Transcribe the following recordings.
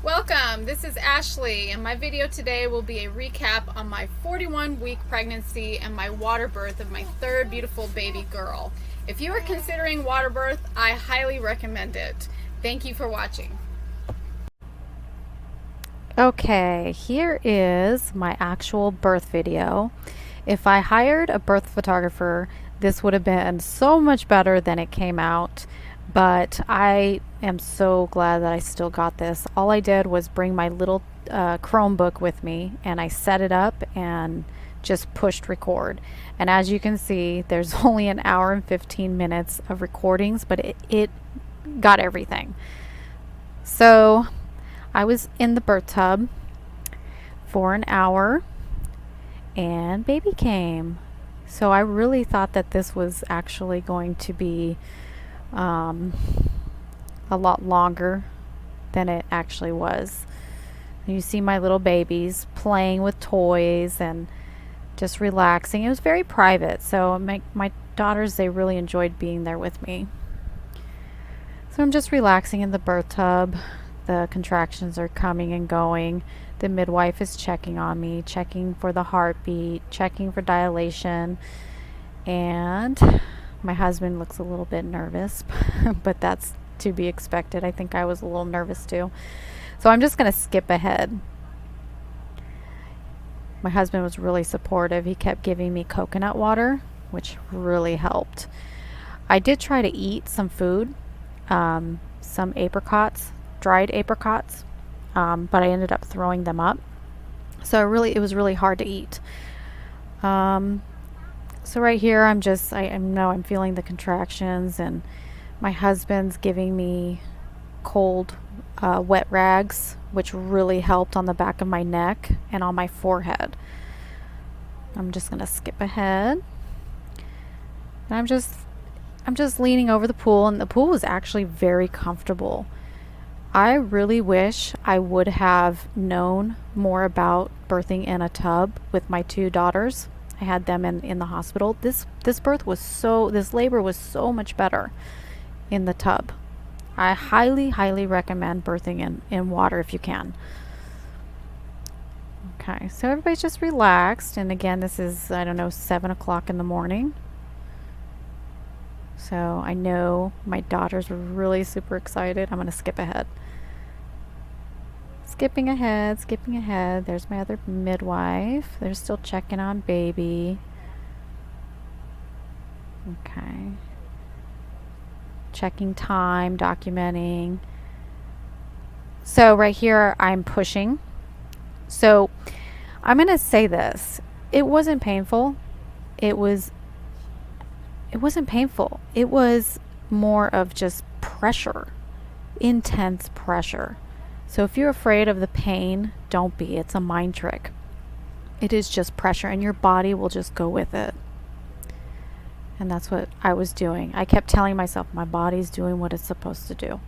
Welcome, this is Ashley, and my video today will be a recap on my 41-week pregnancy and my water birth of my third beautiful baby girl. If you are considering water birth, I highly recommend it. Thank you for watching. Okay, here is my actual birth video. If I hired a birth photographer, this would have been so much better than it came out, but I am so glad that I still got this. All I did was bring my little Chromebook with me, and I set it up and just pushed record. And as you can see, there's only an hour and 15 minutes of recordings, but it got everything. So I was in the birth tub for an hour and baby came. So I really thought that this was actually going to be um, a lot longer than it actually was. You see my little babies playing with toys and just relaxing. It was very private, so my daughters, they really enjoyed being there with me. So I'm just relaxing in the birth tub. The contractions are coming and going. The midwife is checking on me, checking for the heartbeat, checking for dilation. And my husband looks a little bit nervous, but that's to be expected. I think I was a little nervous too. So I'm just going to skip ahead. My husband was really supportive. He kept giving me coconut water, which really helped. I did try to eat some food, some apricots, dried apricots, but I ended up throwing them up. So it was really hard to eat. So right here, I know I'm feeling the contractions, and my husband's giving me cold, wet rags, which really helped on the back of my neck and on my forehead. I'm just gonna skip ahead. And I'm just leaning over the pool, and the pool was actually very comfortable. I really wish I would have known more about birthing in a tub with my two daughters. I had them in the hospital. This labor was so much better in the tub. I highly recommend birthing in water if you can. Okay, so everybody's just relaxed, and again, this is, I don't know, 7 o'clock in the morning. So I know my daughters were really super excited. I'm going to skip ahead. Skipping ahead. There's my other midwife. They're still checking on baby. Okay. Checking time, documenting. So right here, I'm pushing. So I'm going to say this. It wasn't painful. It wasn't painful. It was more of just pressure, intense pressure. So if you're afraid of the pain, don't be. It's a mind trick. It is just pressure, and your body will just go with it. And that's what I was doing. I kept telling myself my body's doing what it's supposed to do.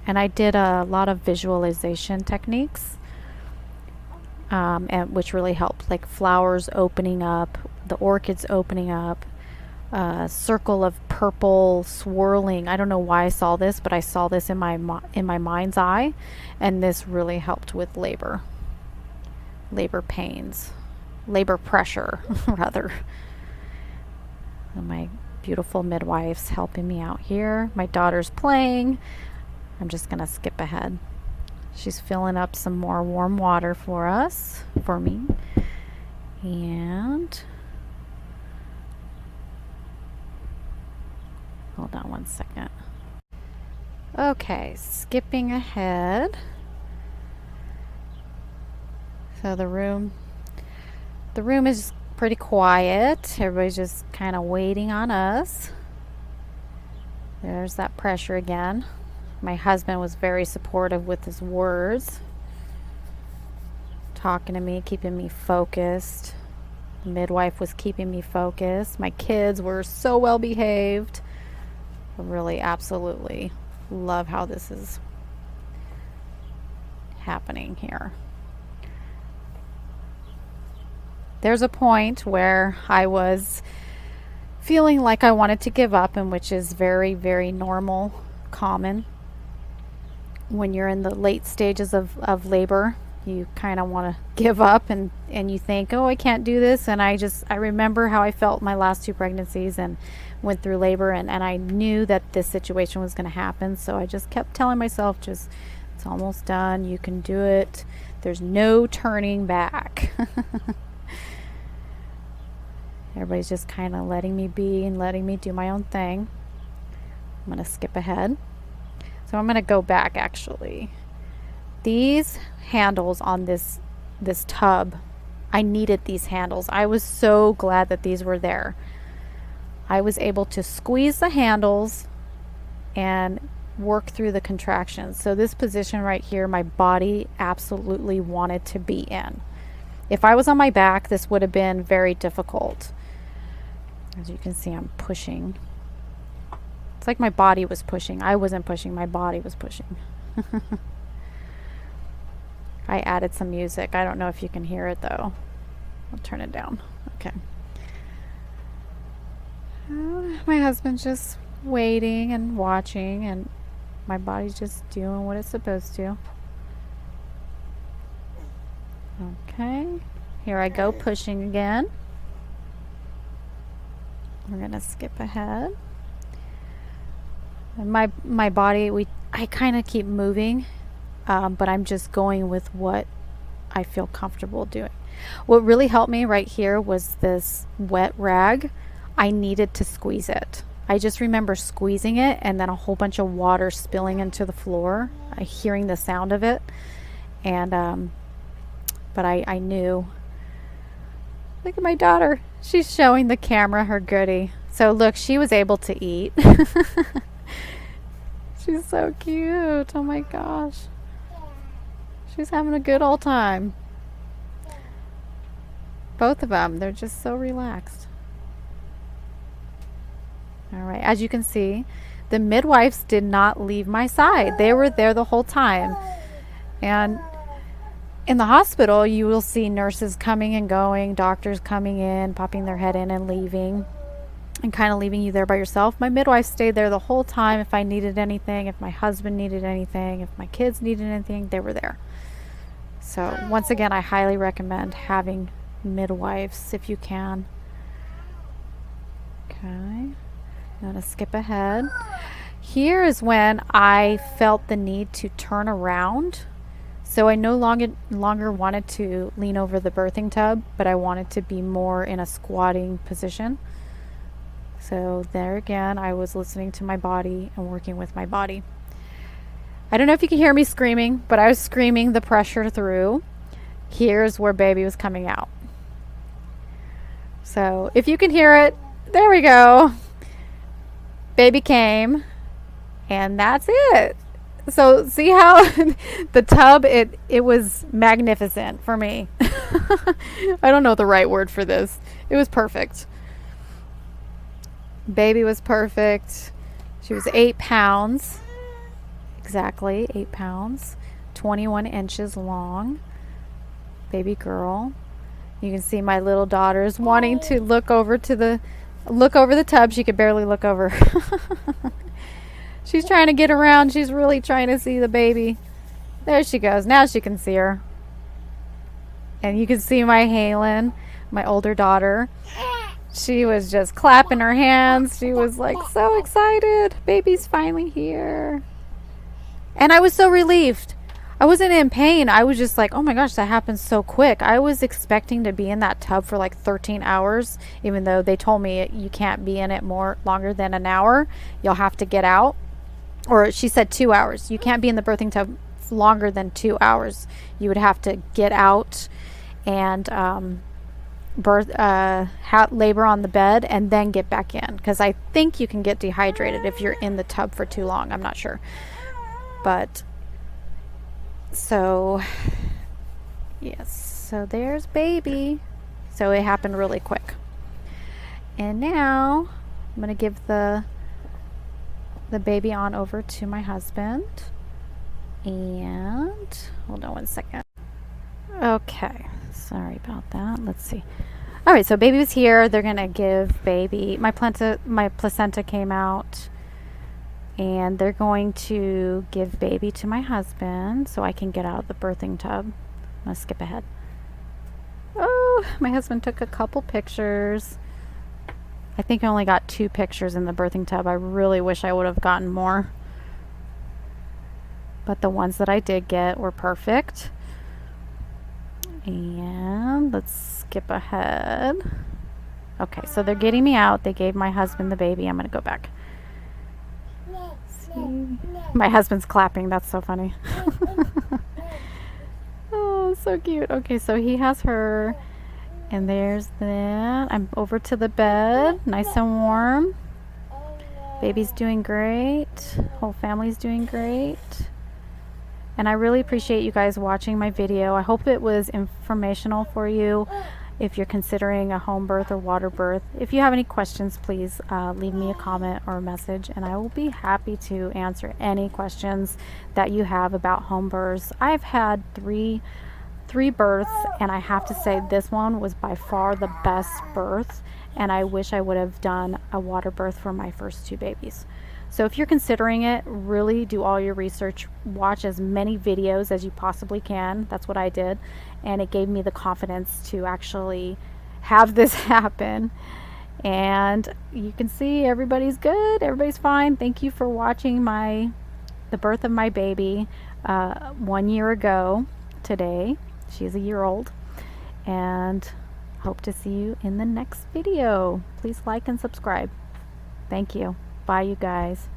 And I did a lot of visualization techniques, and which really helped, like flowers opening up, the orchids opening up, circle of purple swirling. I don't know why I saw this, but I saw this in my mind's eye, and this really helped with labor pains, labor pressure rather. And my beautiful midwife's helping me out here. My daughter's playing. I'm just gonna skip ahead. She's filling up some more warm water for me, and hold on one second. Okay, skipping ahead. So the room is pretty quiet. Everybody's just kind of waiting on us. There's that pressure again. My husband was very supportive with his words, talking to me, keeping me focused. The midwife was keeping me focused. My kids were so well behaved. Really, absolutely love how this is happening here. There's a point where I was feeling like I wanted to give up, and which is very normal, common. when you're in the late stages of labor, you kind of want to give up, and you think, oh, I can't do this. And I remember how I felt my last two pregnancies and went through labor, and I knew that this situation was going to happen. So I just kept telling myself, just, it's almost done. You can do it. There's no turning back. Everybody's just kind of letting me be and letting me do my own thing. I'm going to skip ahead. So I'm going to go back actually. These handles on this tub, I needed these handles. I was so glad that these were there. I was able to squeeze the handles and work through the contractions. So this position right here, my body absolutely wanted to be in. If I was on my back, this would have been very difficult. As you can see, I'm pushing. It's like my body was pushing. I wasn't pushing, my body was pushing. I added some music. I don't know if you can hear it though. I'll turn it down. Okay. My husband's just waiting and watching, and my body's just doing what it's supposed to. Okay. Here I go, pushing again. We're gonna skip ahead. And my body, I kind of keep moving, but I'm just going with what I feel comfortable doing. What really helped me right here was this wet rag. I needed to squeeze it. I just remember squeezing it and then a whole bunch of water spilling into the floor, hearing the sound of it. And but I knew. Look at my daughter. She's showing the camera her goodie. So look, she was able to eat. She's so cute. Oh my gosh. She's having a good old time. Both of them, they're just so relaxed. All right, as you can see, the midwives did not leave my side. They were there the whole time. And in the hospital, you will see nurses coming and going, doctors coming in, popping their head in and leaving, and kind of leaving you there by yourself. My midwife stayed there the whole time. If I needed anything, if my husband needed anything, if my kids needed anything, they were there. So once again, I highly recommend having midwives if you can. Okay, I'm gonna skip ahead. Here is when I felt the need to turn around. So I no longer wanted to lean over the birthing tub, but I wanted to be more in a squatting position. So there again, I was listening to my body and working with my body. I don't know if you can hear me screaming, but I was screaming the pressure through. Here's where baby was coming out. So if you can hear it, there we go. Baby came, and that's it. So see how the tub, it was magnificent for me. I don't know the right word for this. It was perfect. Baby was perfect. She was 8 pounds. Exactly 8 pounds. 21 inches long. Baby girl. You can see my little daughter's wanting to look over the tub. She could barely look over. She's trying to get around. She's really trying to see the baby. There she goes. Now she can see her. And you can see my Halen, my older daughter. She was just clapping her hands. She was like so excited. Baby's finally here. And I was so relieved. I wasn't in pain. I was just like, oh my gosh, that happened so quick. I was expecting to be in that tub for like 13 hours, even though they told me you can't be in it longer than an hour. You'll have to get out. Or she said 2 hours. You can't be in the birthing tub longer than 2 hours. You would have to get out and labor on the bed and then get back in. Because I think you can get dehydrated if you're in the tub for too long. I'm not sure. But so yes, so there's baby. So it happened really quick. And now I'm going to give the baby on over to my husband. And hold on one second. Okay, sorry about that. Let's see. All right, so baby was here. They're going to give baby, my placenta came out. And they're going to give baby to my husband so I can get out of the birthing tub. I'm gonna skip ahead. Oh, my husband took a couple pictures. I think I only got 2 pictures in the birthing tub. I really wish I would have gotten more. But the ones that I did get were perfect. And let's skip ahead. Okay, so they're getting me out. They gave my husband the baby. I'm going to go back. See? My husband's clapping. That's so funny. Oh, so cute. Okay, so he has her. And there's that. I'm over to the bed. Nice and warm. Baby's doing great. Whole family's doing great. And I really appreciate you guys watching my video. I hope it was informational for you if you're considering a home birth or water birth. If you have any questions, please leave me a comment or a message, and I will be happy to answer any questions that you have about home births. I've had three births, and I have to say this one was by far the best birth, and I wish I would have done a water birth for my first 2 babies. So if you're considering it, really do all your research, watch as many videos as you possibly can. That's what I did, and it gave me the confidence to actually have this happen. And you can see everybody's good, everybody's fine. Thank you for watching the birth of my baby 1 year ago today. She's a year old, and hope to see you in the next video. Please like and subscribe. Thank you. Bye, you guys.